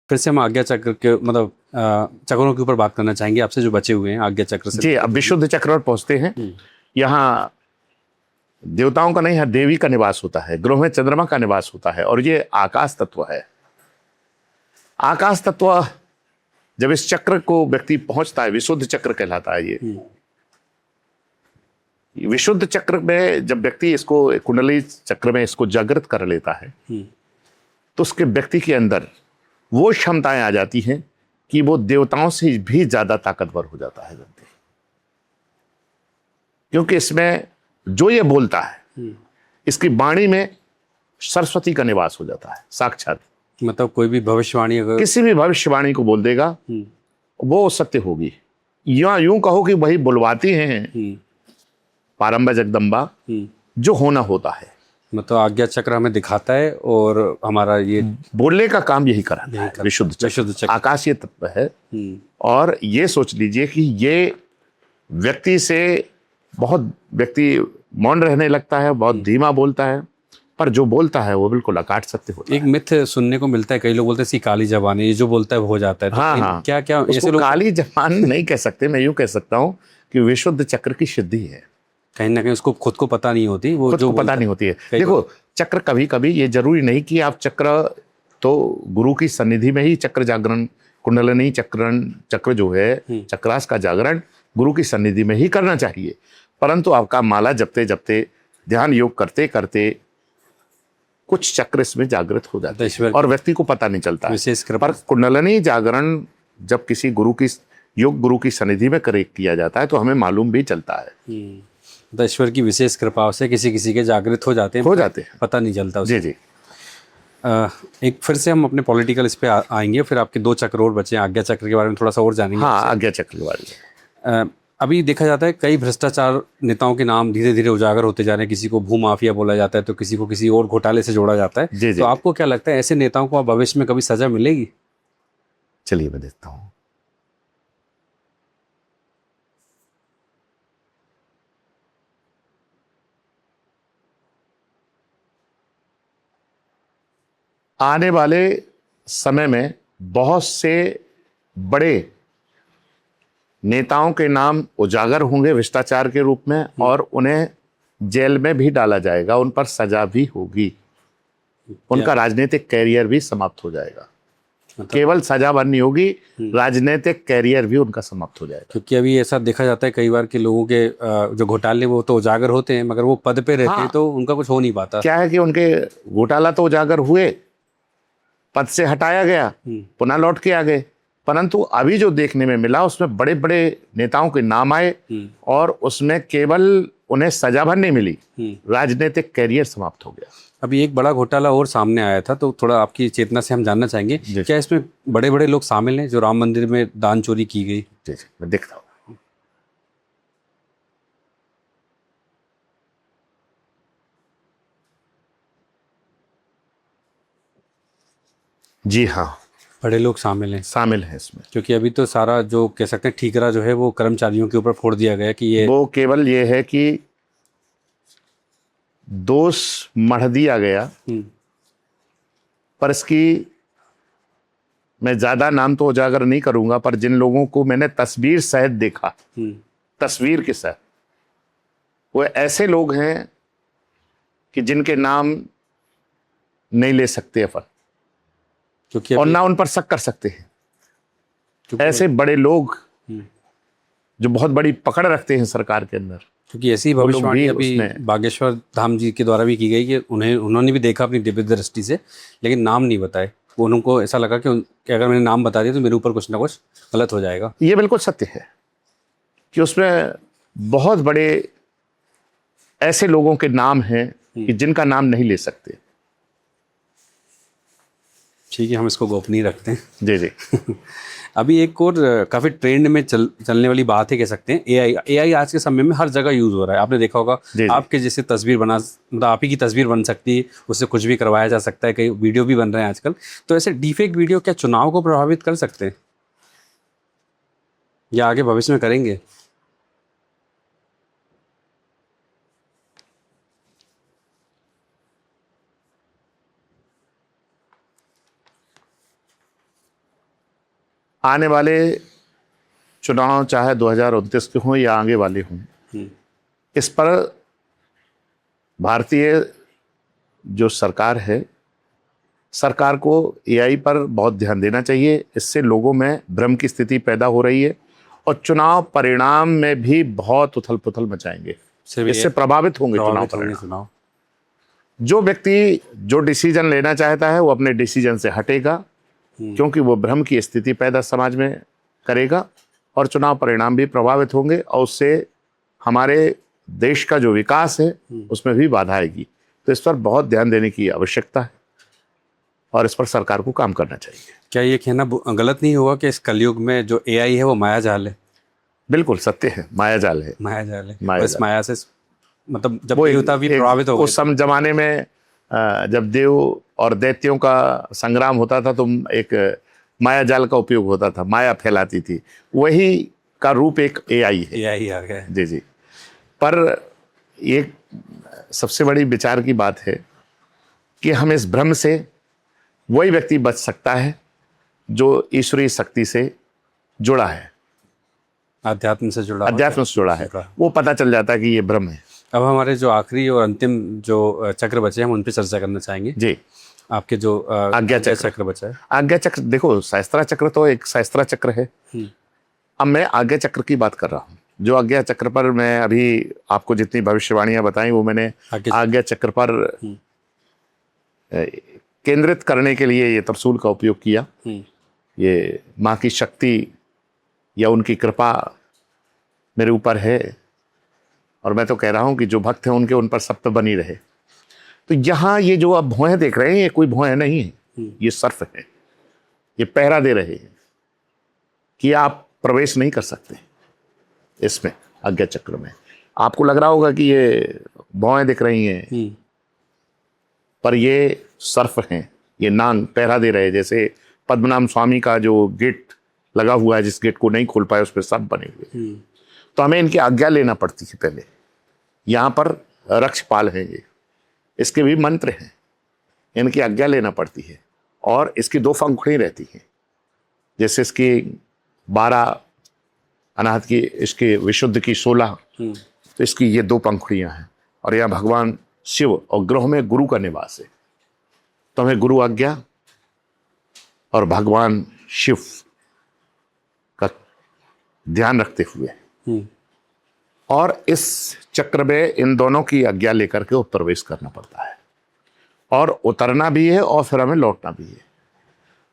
फिर से हम आज्ञा चक्र के मतलब चक्रों के ऊपर बात करना चाहेंगे आपसे, जो बचे हुए हैं आज्ञा चक्र से। जी, अब विशुद्ध चक्र पर पहुंचते हैं। यहाँ देवताओं का नहीं है, देवी का निवास होता है, ग्रह में चंद्रमा का निवास होता है, और ये आकाश तत्व है। आकाश तत्व जब इस चक्र को व्यक्ति पहुंचता है, विशुद्ध चक्र कहलाता है ये। विशुद्ध चक्र में जब व्यक्ति इसको कुंडली चक्र में इसको जागृत कर लेता है, तो उसके व्यक्ति के अंदर वो क्षमताएं आ जाती हैं कि वो देवताओं से भी ज्यादा ताकतवर हो जाता है व्यक्ति। क्योंकि इसमें जो ये बोलता है, इसकी वाणी में सरस्वती का निवास हो जाता है साक्षात। मतलब कोई भी भविष्यवाणी अगर किसी भी भविष्यवाणी को बोल देगा वो सत्य होगी। या यूं कहो कि वही बुलवाती हैं पारंबा जगदम्बा, जो होना होता है। मतलब आज्ञा चक्र हमें दिखाता है और हमारा ये बोलने का काम यही कराता है। विशुद्ध चक्र आकाशीय तत्व है। और ये सोच लीजिए कि ये व्यक्ति से बहुत व्यक्ति मौन रहने लगता है, बहुत धीमा बोलता है, पर जो बोलता है वो बिल्कुल अकाट सत्य होता है। एक मिथ सुनने को मिलता है, कई लोग बोलते हैं इसकी काली जबान है, ये जो बोलता है वो हो जाता है। तो हाँ, क्या क्या उसको लोग काली जबान नहीं कह सकते, मैं यूं कह सकता हूं कि विशुद्ध चक्र की सिद्धि है। कहीं ना कहीं उसको खुद को पता नहीं होती, वो खुद जो को पता नहीं होती है। कई देखो, चक्र कभी कभी ये जरूरी नहीं कि आप चक्र, तो गुरु की सन्निधि में ही चक्र जागरण, कुंडलनी चक्र जो है, चक्रास का जागरण गुरु की सन्निधि में ही करना चाहिए। परंतु आपका माला जपते जपते, ध्यान योग करते करते कुछ चक्र इसमें जागृत हो जाते हैं और व्यक्ति को पता नहीं चलता विशेष है। कृपा पर कुंडलनी जागरण जब किसी गुरु की योग गुरु की सन्निधि में किया जाता है तो हमें मालूम भी चलता है। तो ईश्वर की विशेष कृपा से किसी किसी के जागृत हो जाते हैं, पता नहीं चलता जी जी। एक फिर से हम अपने पॉलिटिकल इस पे आएंगे, फिर आपके दो चक्र और बचे हैं, आज्ञा चक्र के बारे में थोड़ा सा और जानेंगे। हाँ, आज्ञा चक्र के बारे में अभी देखा जाता है कई भ्रष्टाचार नेताओं के नाम धीरे धीरे उजागर होते जा रहे हैं। किसी को भूमाफिया बोला जाता है तो किसी को किसी और घोटाले से जोड़ा जाता है। जी जी। तो आपको क्या लगता है, ऐसे नेताओं को भविष्य में कभी सजा मिलेगी? चलिए मैं देखता हूँ। आने वाले समय में बहुत से बड़े नेताओं के नाम उजागर होंगे भ्रष्टाचार के रूप में, और उन्हें जेल में भी डाला जाएगा, उन पर सजा भी होगी, उनका राजनीतिक कैरियर भी समाप्त हो जाएगा। केवल सजा नहीं होगी, राजनीतिक कैरियर भी उनका समाप्त हो जाएगा। क्योंकि अभी ऐसा देखा जाता है कई बार कि लोगों के जो घोटाले वो तो उजागर होते हैं, मगर वो पद पे रहते हैं तो उनका कुछ हो नहीं पाता। क्या है कि उनके घोटाला तो उजागर हुए, पद से हटाया गया, पुनः लौट के आ गए, परंतु अभी जो देखने में मिला उसमें बड़े बड़े नेताओं के नाम आए और उसमें केवल उन्हें सजा भर नहीं मिली, राजनीतिक कैरियर समाप्त हो गया। अभी एक बड़ा घोटाला और सामने आया था, तो थोड़ा आपकी चेतना से हम जानना चाहेंगे, क्या इसमें बड़े बड़े लोग शामिल हैं? जो राम मंदिर में दान चोरी की गई। जी जी, मैं देखता हूँ। जी हाँ, बड़े लोग शामिल हैं। शामिल हैं इसमें। क्योंकि अभी तो सारा जो कह सकते हैं ठीकरा जो है वो कर्मचारियों के ऊपर फोड़ दिया गया कि ये वो केवल ये है कि दोष मढ़ दिया गया, पर इसकी मैं ज्यादा नाम तो उजागर नहीं करूंगा, पर जिन लोगों को मैंने तस्वीर सहित देखा, तस्वीर के साथ, वो ऐसे लोग हैं कि जिनके नाम नहीं ले सकते अपन, क्योंकि और ना उन पर शक कर सकते हैं। ऐसे बड़े लोग जो बहुत बड़ी पकड़ रखते हैं सरकार के अंदर, क्योंकि ऐसी भविष्यवाणी अभी बागेश्वर धाम जी के द्वारा भी की गई कि उन्होंने भी देखा अपनी दिव्य दृष्टि से, लेकिन नाम नहीं बताए। उनको ऐसा लगा कि अगर मैंने नाम बता दिया तो मेरे ऊपर कुछ ना कुछ गलत हो जाएगा। ये बिल्कुल सत्य है कि उसमें बहुत बड़े ऐसे लोगों के नाम हैं कि जिनका नाम नहीं ले सकते। ठीक है, हम इसको गोपनीय रखते हैं। जी जी। अभी एक और काफ़ी ट्रेंड में चलने वाली बात है, कह सकते हैं एआई आज के समय में हर जगह यूज़ हो रहा है। आपने देखा होगा, आपके जैसे तस्वीर मतलब आप ही की तस्वीर बन सकती है, उससे कुछ भी करवाया जा सकता है, कई वीडियो भी बन रहे हैं आजकल। तो ऐसे डीफेक वीडियो क्या चुनाव को प्रभावित कर सकते हैं या आगे भविष्य में करेंगे? आने वाले चुनाव चाहे 2029 के हों या आगे वाले हों, इस पर भारतीय जो सरकार है, सरकार को एआई पर बहुत ध्यान देना चाहिए। इससे लोगों में भ्रम की स्थिति पैदा हो रही है और चुनाव परिणाम में भी बहुत उथल पुथल मचाएंगे, इससे प्रभावित होंगे चुनाव परिणाम। जो व्यक्ति जो डिसीजन लेना चाहता है वो अपने डिसीजन से हटेगा, क्योंकि वो भ्रम की स्थिति पैदा समाज में करेगा और चुनाव परिणाम भी प्रभावित होंगे और उससे हमारे देश का जो विकास है उसमें भी बाधा आएगी। तो इस पर बहुत ध्यान देने की आवश्यकता है और इस पर सरकार को काम करना चाहिए। क्या ये कहना गलत नहीं होगा कि इस कलयुग में जो एआई है वो माया जाल है? बिल्कुल सत्य है, माया जाल है। माया जाल है। माया बस जाल। माया से मतलब जब देवता भी प्रभावित हो गए, उस समय जमाने में जब देव और दैत्यों का संग्राम होता था तो एक माया जाल का उपयोग होता था, माया फैलाती थी, वही का रूप एक एआई है। एआई आ गया है। जी जी। पर एक सबसे बड़ी विचार की बात है कि हम इस भ्रम से वही व्यक्ति बच सकता है जो ईश्वरीय शक्ति से जुड़ा है, अध्यात्म से जुड़ा है। वो पता चल जाता है कि ये भ्रम है। अब हमारे जो आखिरी और अंतिम जो चक्र बचे हैं हम उन पर चर्चा करना चाहेंगे। जी। आपके जो आज्ञा चक्र बचा है। आज्ञा चक्र, देखो सहस्त्रा चक्र तो एक सहस्त्रा चक्र है। अब मैं आज्ञा चक्र की बात कर रहा हूँ। जो आज्ञा चक्र पर मैं अभी आपको जितनी भविष्यवाणियां बताई वो मैंने आज्ञा चक्र पर केंद्रित करने के लिए ये त्रिशूल का उपयोग किया। ये माँ की शक्ति या उनकी कृपा मेरे ऊपर है और मैं तो कह रहा हूँ कि जो भक्त हैं उनके उन पर सप्त बनी रहे। तो यहाँ ये जो आप भौहें देख रहे हैं ये कोई भौहें नहीं है, ये सर्फ है। ये पहरा दे रहे हैं कि आप प्रवेश नहीं कर सकते इसमें, आज्ञा चक्र में। आपको लग रहा होगा कि ये भौहें दिख रही हैं, पर ये सर्फ हैं, ये नांग पहरा दे रहे हैं। जैसे पद्मनाभ स्वामी का जो गेट लगा हुआ है, जिस गेट को नहीं खोल पाए उस पर सर्प बने हुए, तो हमें इनकी आज्ञा लेना पड़ती है पहले। यहाँ पर रक्षपाल है, ये इसके भी मंत्र हैं, इनकी आज्ञा लेना पड़ती है। और इसकी 2 पंखुड़ी रहती हैं, जैसे इसकी 12 अनाहत की, इसके विशुद्ध की 16, तो इसकी ये 2 पंखुड़ियाँ हैं। और यहाँ भगवान शिव और ग्रह में गुरु का निवास है, तो हमें गुरु आज्ञा और भगवान शिव का ध्यान रखते हुए और इस चक्र में इन दोनों की आज्ञा लेकर के प्रवेश करना पड़ता है और उतरना भी है और फिर हमें लौटना भी है।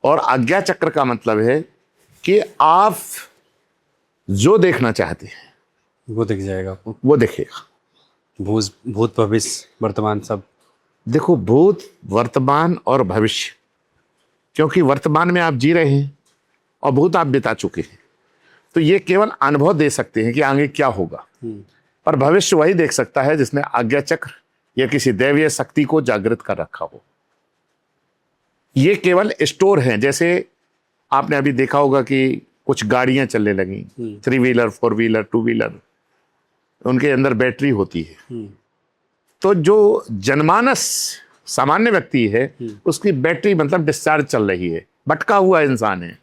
और आज्ञा चक्र का मतलब है कि आप जो देखना चाहते हैं वो दिख जाएगा आपको, वो दिखेगा। भूत भविष्य वर्तमान सब। देखो, भूत वर्तमान और भविष्य, क्योंकि वर्तमान में आप जी रहे हैं और भूत आप बिता चुके हैं, तो ये केवल अनुभव दे सकते हैं कि आगे क्या होगा। पर भविष्य वही देख सकता है जिसने आज्ञा चक्र या किसी दैवीय शक्ति को जागृत कर रखा हो। ये केवल स्टोर हैं। जैसे आपने अभी देखा होगा कि कुछ गाड़ियां चलने लगी, 3 व्हीलर 4 व्हीलर 2 व्हीलर, उनके अंदर बैटरी होती है। तो जो जनमानस सामान्य व्यक्ति है उसकी बैटरी मतलब डिस्चार्ज चल रही है, भटका हुआ इंसान है।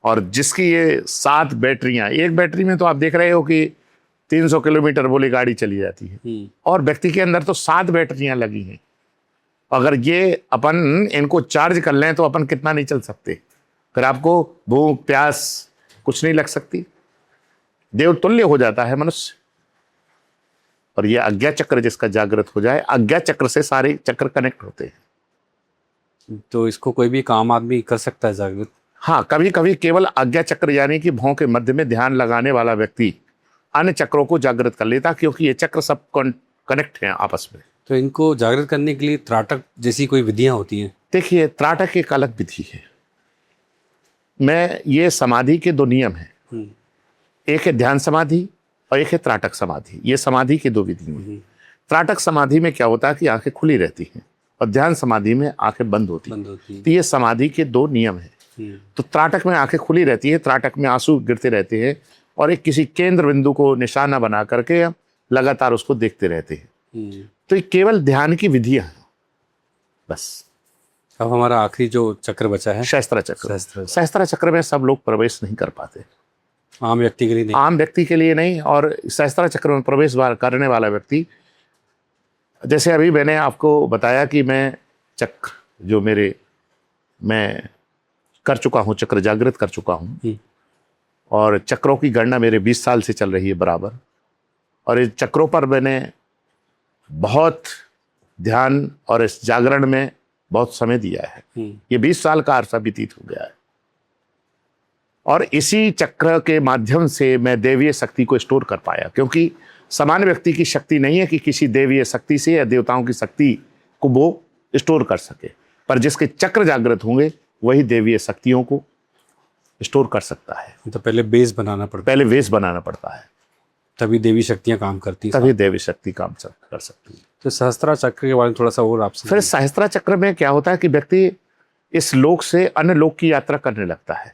और जिसकी ये 7 बैटरियां, एक बैटरी में तो आप देख रहे हो कि 300 किलोमीटर बोली गाड़ी चली जाती है, और व्यक्ति के अंदर तो 7 बैटरियां लगी हैं। अगर ये अपन इनको चार्ज कर लें तो अपन कितना नहीं चल सकते, फिर आपको भूख प्यास कुछ नहीं लग सकती, देवतुल्य हो जाता है मनुष्य। और ये आज्ञा चक्र जिसका जागृत हो जाए, आज्ञा चक्र से सारे चक्र कनेक्ट होते हैं। तो इसको कोई भी काम आदमी कर सकता है जागृत? हाँ, कभी कभी केवल आज्ञा चक्र यानी कि भौं के मध्य में ध्यान लगाने वाला व्यक्ति अन्य चक्रों को जागृत कर लेता, क्योंकि ये चक्र सब कनेक्ट हैं आपस में। तो इनको जागृत करने के लिए त्राटक जैसी कोई विधियां होती हैं? देखिए, त्राटक एक अलग विधि है। ये समाधि के 2 नियम हैं, एक है ध्यान समाधि और एक है त्राटक समाधि। ये समाधि के 2 विधि हैं। त्राटक समाधि में क्या होता है कि आंखें खुली रहती हैं और ध्यान समाधि में आंखें बंद होती हैं। तो ये समाधि के 2 नियम हैं। तो त्राटक में आंखें खुली रहती है, त्राटक में आंसू गिरते रहते हैं और एक किसी केंद्र बिंदु को निशाना बना करके लगातार उसको देखते रहते हैं। तो ये केवल ध्यान की विधियां हैं बस। अब हमारा आखिरी जो चक्र बचा है, सहस्त्र चक्र। सहस्त्र। सहस्त्र चक्र में सब लोग प्रवेश नहीं कर पाते, आम व्यक्ति के लिए नहीं। आम व्यक्ति के लिए नहीं। और सहस्त्र चक्र में प्रवेश करने वाला व्यक्ति, जैसे अभी मैंने आपको बताया कि मैं चक्र जो मैं कर चुका हूँ, चक्र जागृत कर चुका हूँ, और चक्रों की गणना मेरे 20 साल से चल रही है बराबर। और इस चक्रों पर मैंने बहुत ध्यान और इस जागरण में बहुत समय दिया है। ये 20 साल का अरसा व्यतीत हो गया है, और इसी चक्र के माध्यम से मैं देवीय शक्ति को स्टोर कर पाया। क्योंकि सामान्य व्यक्ति की शक्ति नहीं है कि किसी देवीय शक्ति से या देवताओं की शक्ति को वो स्टोर कर सके, पर जिसके चक्र जागृत होंगे वही देवीय शक्तियों को स्टोर कर सकता है। तो पहले बेस बनाना पड़ता है, पहले बेस बनाना पड़ता है, तभी देवी शक्तियां काम करती हैं, तभी देवी शक्ति काम कर सकती है। तो सहस्त्रा चक्र के बारे में थोड़ा सा और आपसे। फिर सहस्त्रा चक्र में क्या होता है कि व्यक्ति इस लोक से अन्य लोक की यात्रा करने लगता है,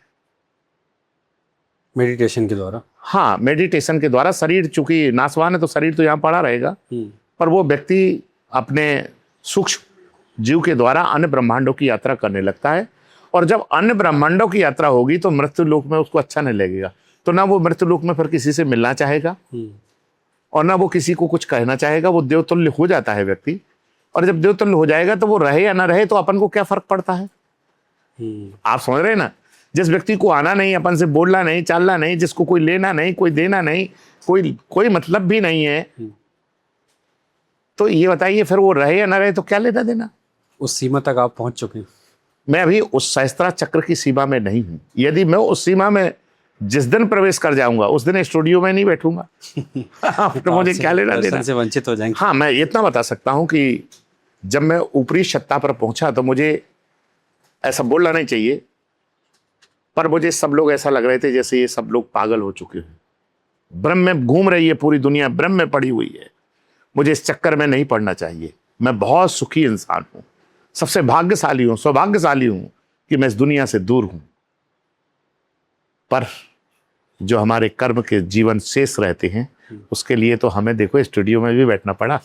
मेडिटेशन के द्वारा। हाँ, मेडिटेशन के द्वारा। शरीर चूंकि नासवान है तो शरीर तो यहाँ पड़ा रहेगा, पर वो व्यक्ति अपने सूक्ष्म जीव के द्वारा अन्य ब्रह्मांडों की यात्रा करने लगता है। और जब अन्य ब्रह्मांडों की यात्रा होगी तो मृत्यु लोक में उसको अच्छा नहीं लगेगा, तो ना वो मृत्यु लोक में फिर किसी से मिलना चाहेगा और ना वो किसी को कुछ कहना चाहेगा। वो देवतुल्य हो जाता है व्यक्ति, और जब देवतुल्य हो जाएगा तो वो रहे या ना रहे तो अपन को क्या फर्क पड़ता है। आप समझ रहे हैं ना। जिस व्यक्ति को आना नहीं, अपन से बोलना नहीं, चालना नहीं, जिसको कोई लेना नहीं, कोई देना नहीं, कोई मतलब भी नहीं है, तो ये बताइए फिर वो रहे या ना रहे तो क्या लेना देना। उस सीमा तक आप पहुंच चुके हैं। मैं अभी उस सहस्त्रा चक्र की सीमा में नहीं हूं। यदि मैं उस सीमा में जिस दिन प्रवेश कर जाऊंगा उस दिन स्टूडियो में नहीं बैठूंगा। तो मुझे क्या लेना देना, से वंचित हो जाएंगे। हाँ, मैं इतना बता सकता हूं कि जब मैं ऊपरी सत्ता पर पहुंचा तो मुझे ऐसा बोलना नहीं चाहिए, पर मुझे सब लोग ऐसा लग रहे थे जैसे ये सब लोग पागल हो चुके हैं, ब्रह्म में घूम रही है पूरी दुनिया, ब्रह्म में पड़ी हुई है, मुझे इस चक्कर में नहीं पड़ना चाहिए। मैं बहुत सुखी इंसान हूं, सबसे भाग्यशाली हूं, सौभाग्यशाली हूं कि मैं इस दुनिया से दूर हूं। पर जो हमारे कर्म के जीवन शेष रहते हैं उसके लिए तो हमें देखो स्टूडियो में भी बैठना पड़ा।